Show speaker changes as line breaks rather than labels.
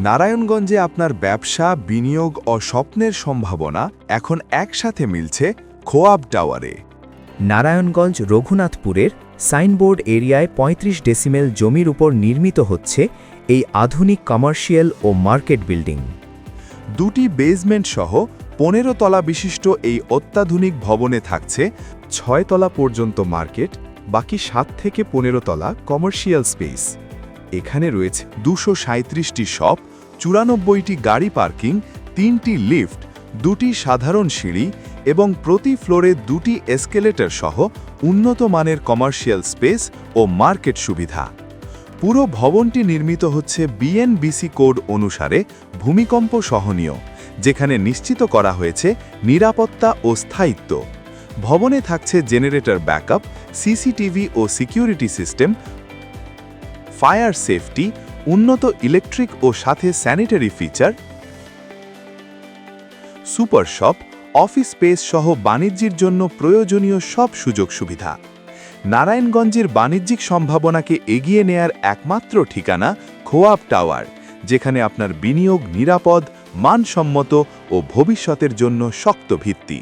নারায়ণগঞ্জে আপনার ব্যবসা, বিনিয়োগ ও স্বপ্নের সম্ভাবনা এখন একসাথে মিলছে খোয়াব টাওয়ারে।
নারায়ণগঞ্জ রঘুনাথপুরের সাইনবোর্ড এরিয়ায় ৩৫ ডেসিমেল জমির উপর নির্মিত হচ্ছে এই আধুনিক কমার্শিয়াল ও মার্কেট বিল্ডিং।
2টি বেসমেন্ট সহ 15 তলা বিশিষ্ট এই অত্যাধুনিক ভবনে থাকছে 6 তলা পর্যন্ত মার্কেট, বাকি 7 থেকে 15 তলা কমার্শিয়াল স্পেস। এখানে রয়েছে 237টি শপ, 94টি গাড়ি পার্কিং, 3টি লিফট, 2টি সাধারণ সিঁড়ি এবং প্রতি ফ্লোরে 2টি এসকেলেটর সহ উন্নত মানের কমার্শিয়াল স্পেস ও মার্কেট সুবিধা। পুরো ভবনটি নির্মিত হচ্ছে বিএনবিসি কোড অনুসারে ভূমিকম্প সহনীয়, যেখানে নিশ্চিত করা হয়েছে নিরাপত্তা ও স্থায়িত্ব। ভবনে থাকছে জেনারেটর ব্যাকআপ, সিসিটিভি ও সিকিউরিটি সিস্টেম, ফায়ার সেফটি, উন্নত ইলেকট্রিক ও সাথে sanitary feature, super shop, office space সহ বাণিজ্যের জন্য প্রয়োজনীয় সব সুযোগ সুবিধা। নারায়ণগঞ্জের বাণিজ্যিক সম্ভাবনাকে এগিয়ে নেয়ার একমাত্র ঠিকানা খোয়াব টাওয়ার, যেখানে আপনার বিনিয়োগ নিরাপদ, মানসম্মত ও ভবিষ্যতের জন্য শক্ত ভিত্তি।